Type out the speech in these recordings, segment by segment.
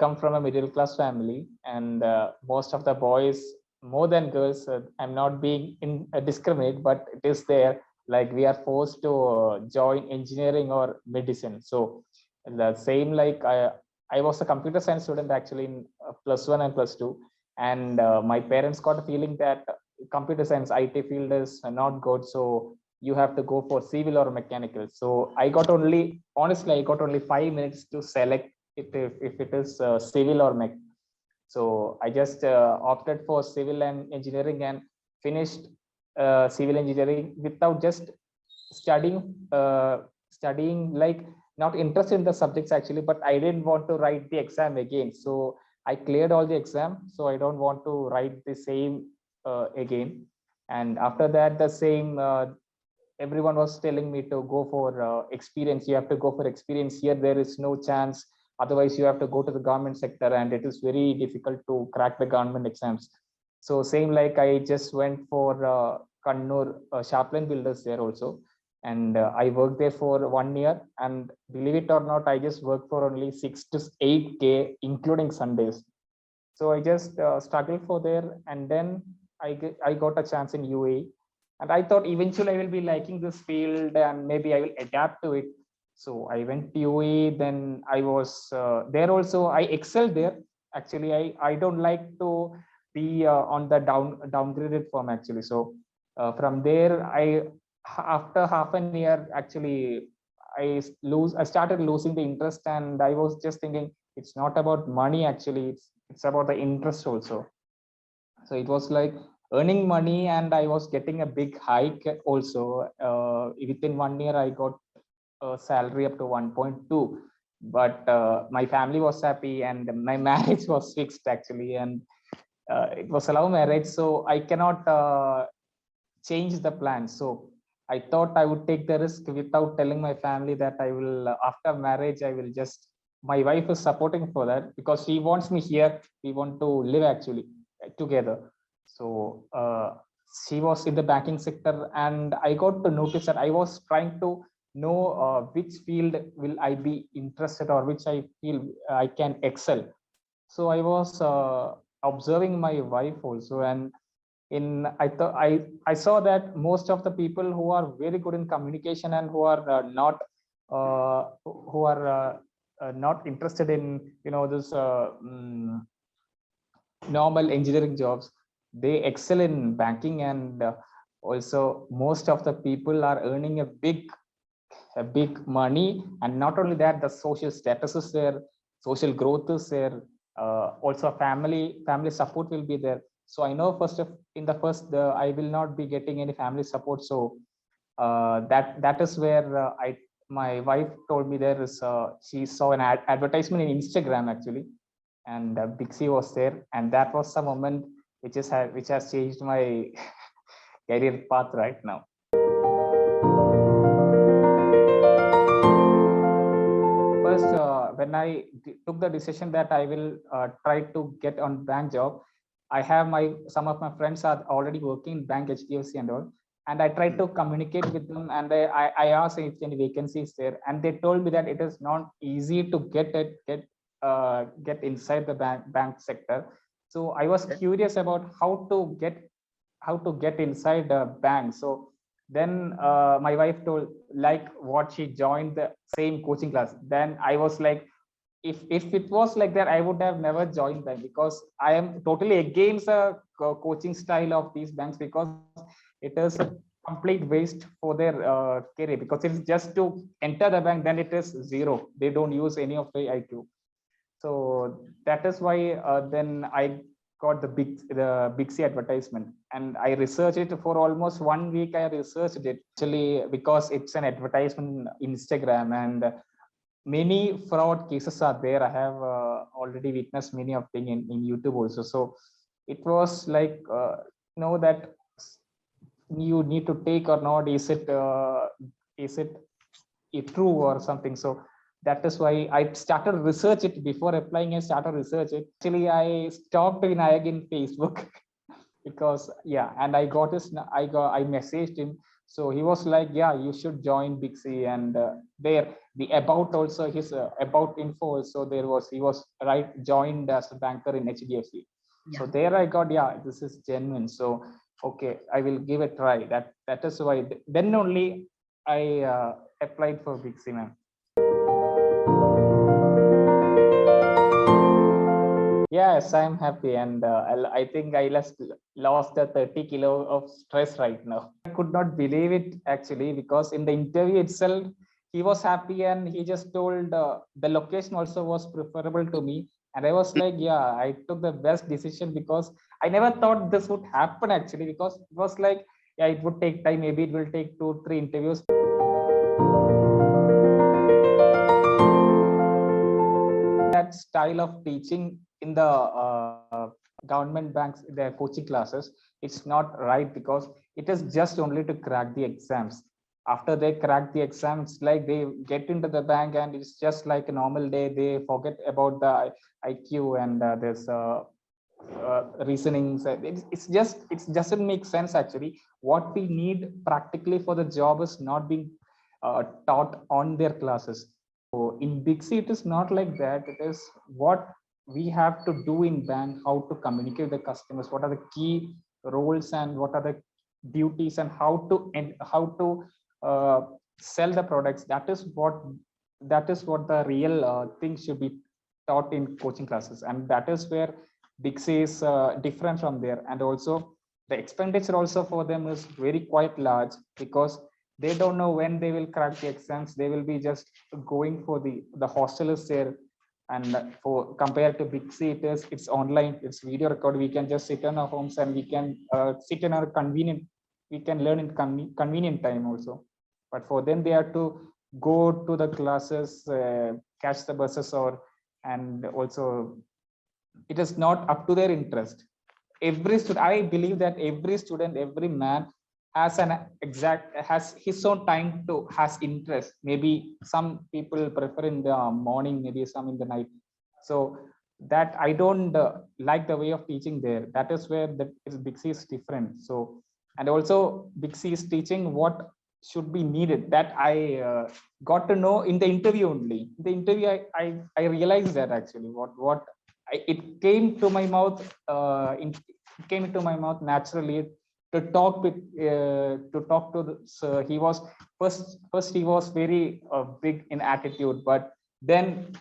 come from a middle class family, and most of the boys more than girls, I'm not being discriminate, but it is there, like we are forced to join engineering or medicine. So the same, like I was a computer science student actually in +1 and +2, and my parents got a feeling that computer science IT field is not good, so you have to go for civil or mechanical. So I got only, honestly, I got only 5 minutes to select if it is civil or mech. So I just opted for civil and engineering and finished civil engineering without just studying, studying like not interested in the subjects actually, but I didn't want to write the exam again. So I cleared all the exam, so I don't want to write the same again. And after that, the same, everyone was telling me to go for experience. You have to go for experience here. There is no chance. Otherwise, you have to go to the government sector, and it is very difficult to crack the government exams. So same, like I just went for Kannur Chaplain Builders there also, and I worked there for 1 year. And believe it or not, I just worked for only 6 to 8K, including Sundays. So I just struggled for there, and then I got a chance in UAE, and I thought eventually I will be liking this field and maybe I will adapt to it. So I went to UAE. Then I was there also. I excelled there. Actually, I don't like to be on the downgraded form actually. So from there, after half an year actually I started losing the interest, and I was just thinking it's not about money actually. It's about the interest also. So it was like earning money, and I was getting a big hike also. Within 1 year, I got a salary up to 1.2. But my family was happy, and my marriage was fixed actually, and it was a love marriage, so I cannot change the plan. So I thought I would take the risk without telling my family that I will, after marriage, I will just, my wife is supporting for that because she wants me here. We want to live actually together. So she was in the banking sector, and I got to notice that I was trying to know which field will I be interested, or which I feel I can excel. So I was observing my wife also, and I saw that most of the people who are very good in communication and who are not interested in this normal engineering jobs, they excel in banking. And also most of the people are earning a big money. And not only that, the social status is there, social growth is there, also family support will be there. So I know I will not be getting any family support. So that is where my wife told me there is she saw an advertisement in Instagram actually, and BygC was there, and that was the moment which has changed my career path right now. First, when I took the decision that I will try to get on bank job, I have some of my friends are already working in bank, HDFC and all, and I tried to communicate with them, and I asked if any vacancies there, and they told me that it is not easy to get inside the bank sector. So I was curious about how to get inside the bank. So then my wife told, like, what she joined the same coaching class. Then I was like, if it was like that, I would have never joined them, because I am totally against the coaching style of these banks, because it is a complete waste for their career, because it's just to enter the bank, then it is zero. They don't use any of the IQ. So that is why then I got the BygC advertisement, and I researched it for almost 1 week. I researched it actually because it's an advertisement in Instagram, and many fraud cases are there. I have already witnessed many of them in YouTube also. So it was like that you need to take or not. Is it true or something? So that is why I started research it before applying. I started research it. Actually, I stalked Vinayak in Facebook because and I got I messaged him. So he was like, yeah, you should join BygC. And there, the about also, his about info also, there was, he was joined as a banker in HDFC. So there I got, yeah, this is genuine. So okay, I will give a try. That is why then only I applied for BygC, ma'am. Yes, I'm happy, and I think I lost the 30 kilo of stress right now. I could not believe it actually, because in the interview itself, he was happy and he just told the location also was preferable to me. And I was like, yeah, I took the best decision, because I never thought this would happen actually, because it was like, yeah, it would take time. Maybe it will take 2-3 interviews. That style of teaching in the government banks, their coaching classes, it's not right, because it is just only to crack the exams. After they crack the exams, like they get into the bank and it's just like a normal day. They forget about the IQ and this reasonings. It's just, it doesn't make sense actually. What we need practically for the job is not being taught on their classes. So in BygC, it is not like that. It is what we have to do in bank, how to communicate with the customers, what are the key roles and what are the duties, and how to sell the products. That is what the real thing should be taught in coaching classes, and that is where BygC is different from there. And also the expenditure also for them is very quite large, because they don't know when they will crack the exams. They will be just going for the hostel is there, and for compared to BygC, it's online, it's video record. We can just sit in our homes and we can sit in our convenient, we can learn in convenient time also. But for them, they have to go to the classes, catch the buses, or and also it is not up to their interest. Every student, I believe that every student, every man has his own time to has interest. Maybe some people prefer in the morning, maybe some in the night. So that I don't like the way of teaching there. That is where the BygC is different. So, and also BygC is teaching what should be needed. That I got to know in the interview only. In the interview, I realized that actually it came to my mouth. It came into my mouth naturally to talk to the, so he was first he was very big in attitude, but then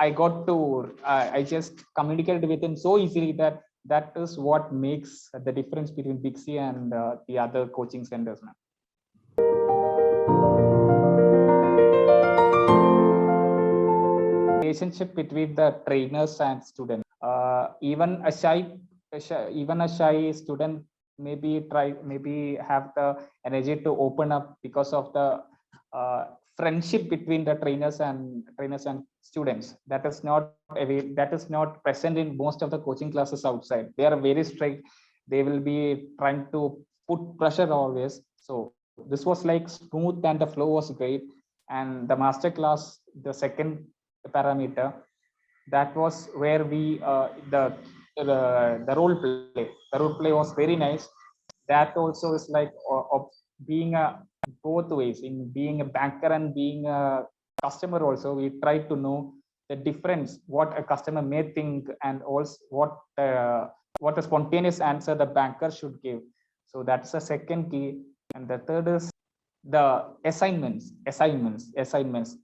I got to I just communicated with him so easily that is what makes the difference between BygC and the other coaching centers now. Relationship between the trainers and students. Even a shy student maybe have the energy to open up because of the friendship between the trainers and students. That is not present in most of the coaching classes outside. They are very strict. They will be trying to put pressure always. So this was like smooth and the flow was great. And the master class, the second parameter, that was where we the role play was very nice. That also is like of being a both ways, in being a banker and being a customer also. We try to know the difference, what a customer may think, and also what a spontaneous answer the banker should give. So that's the second key. And the third is the assignments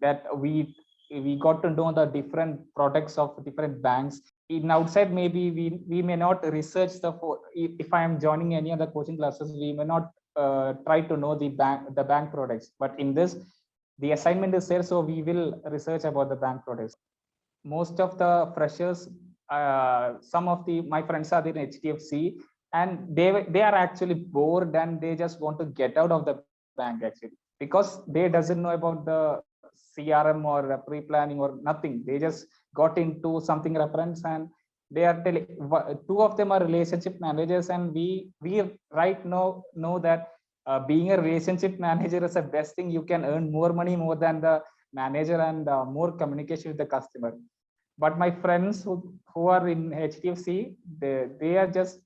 that we got to know the different products of different banks. In outside, maybe we may not research if I am joining any other coaching classes, we may not try to know the bank products. But in this, the assignment is there, so we will research about the bank products. Most of the freshers, some of my friends are in HDFC, and they are actually bored and they just want to get out of the bank actually, because they doesn't know about the CRM or pre-planning or nothing. They just got into something reference, and they are telling, two of them are relationship managers, and we right now know that being a relationship manager is the best thing. You can earn more money more than the manager, and more communication with the customer. But my friends who are in HDFC, they are just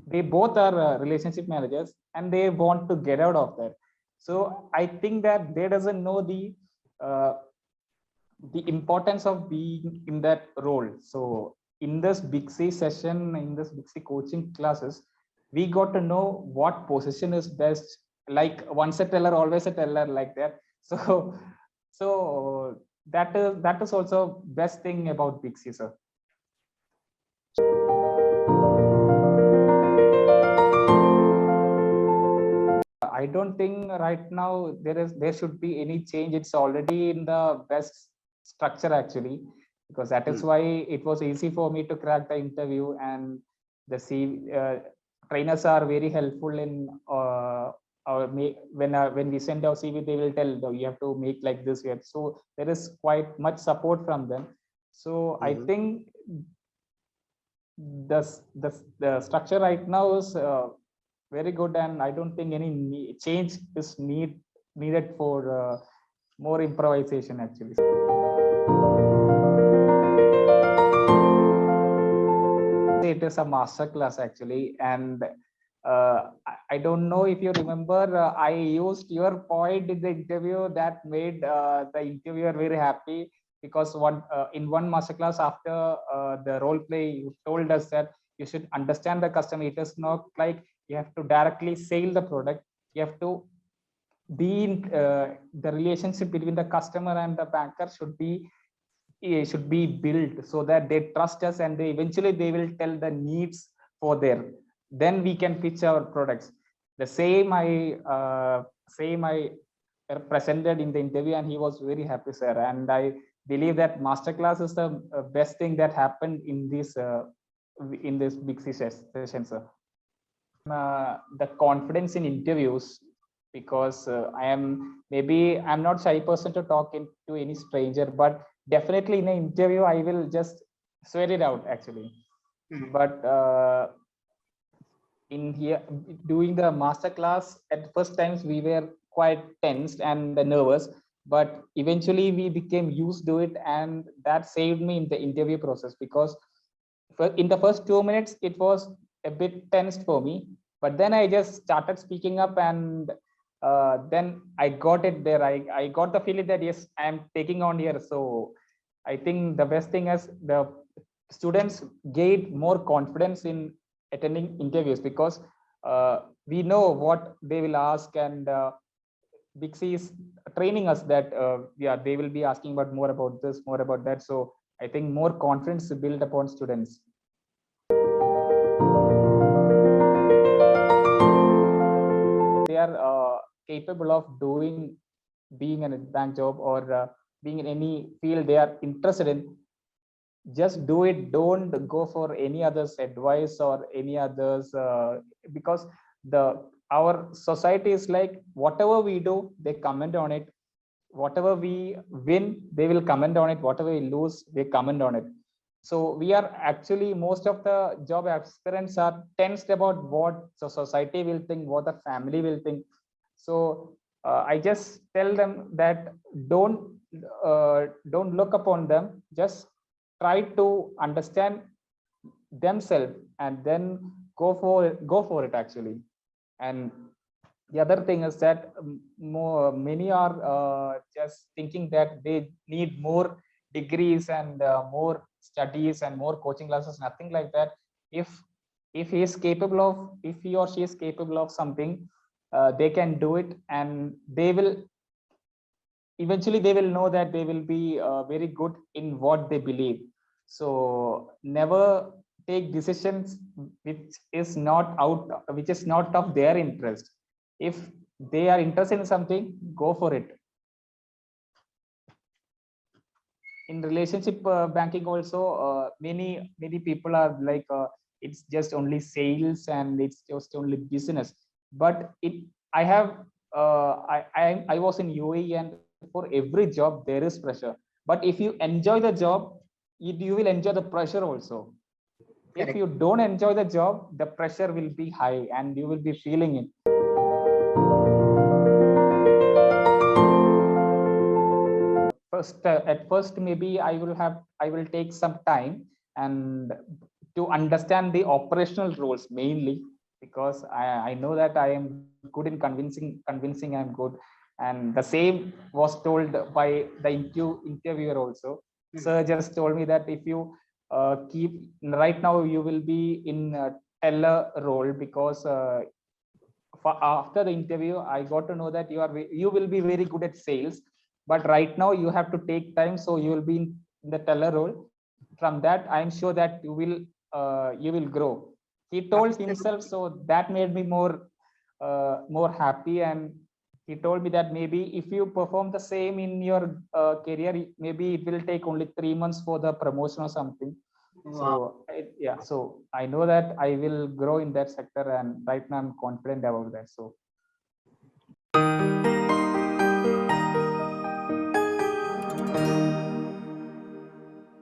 they both are relationship managers and they want to get out of that. So I think that they doesn't know uh, the importance of being in that role. So in this BygC session, in this BygC coaching classes, we got to know what position is best. Like once a teller, always a teller, like that. So that is also best thing about BygC, sir. I don't think right now there should be any change. It's already in the best structure actually, because that is why it was easy for me to crack the interview, and the trainers are very helpful in when we send our CV, they will tell you have to make like this. So there is quite much support from them. So I think the structure right now is very good, and I don't think any change is needed for more improvisation actually. It is a master class actually, and I don't know if you remember, I used your point in the interview that made the interviewer very happy, because in one masterclass after the role play, you told us that you should understand the customer. It is not like you have to directly sell the product. You have to be in the relationship between the customer and the banker should be built so that they trust us, and they eventually they will tell the needs for their, then we can pitch our products. The same I presented in the interview, and he was very happy, sir. And I believe that masterclass is the best thing that happened in this BygC session, sir. The confidence in interviews, because I'm not shy person to talk to any stranger, but definitely in an interview I will just sweat it out actually. But in here doing the master class, at first times we were quite tensed and nervous, but eventually we became used to it, and that saved me in the interview process, because in the first 2 minutes it was a bit tensed for me, but then I just started speaking up, and then I got it there. I got the feeling that yes, I am taking on here. So I think the best thing is the students gain more confidence in attending interviews, because we know what they will ask, and BygC is training us that they will be asking about more about this, more about that. So I think more confidence built upon students. They are capable of being in a bank job, or being in any field they are interested in. Just do it. Don't go for any others advice or any others, because our society is like, whatever we do, they comment on it. Whatever we win, they will comment on it. Whatever we lose, they comment on it. So we are actually, most of the job aspirants are tensed about what the society will think, what the family will think. So I just tell them that don't look upon them. Just try to understand themselves, and then go for it actually. And the other thing is that many are just thinking that they need more degrees and more studies and more coaching classes. Nothing like that. If he or she is capable of something, they can do it, and eventually they will know that they will be very good in what they believe. So never take decisions which is not of their interest. If they are interested in something, go for it. In relationship banking also, many people are like, it's just only sales and it's just only business. But I have I was in UAE, and for every job there is pressure. But if you enjoy the job, you will enjoy the pressure also. Correct. If you don't enjoy the job, the pressure will be high and you will be feeling it. At first maybe I will take some time and to understand the operational roles mainly, because I know that I am good in convincing I'm good. And the same was told by the interviewer also. Sir just told me that if you keep right now, you will be in a teller role, because after the interview I got to know that you will be very good at sales, but right now you have to take time, so you will be in the teller role. From that I am sure that you will grow, he told himself. So that made me more happy. And he told me that maybe if you perform the same in your career, maybe it will take only 3 months for the promotion or something. Wow. So yeah, so I know that I will grow in that sector, and right now I'm confident about that. So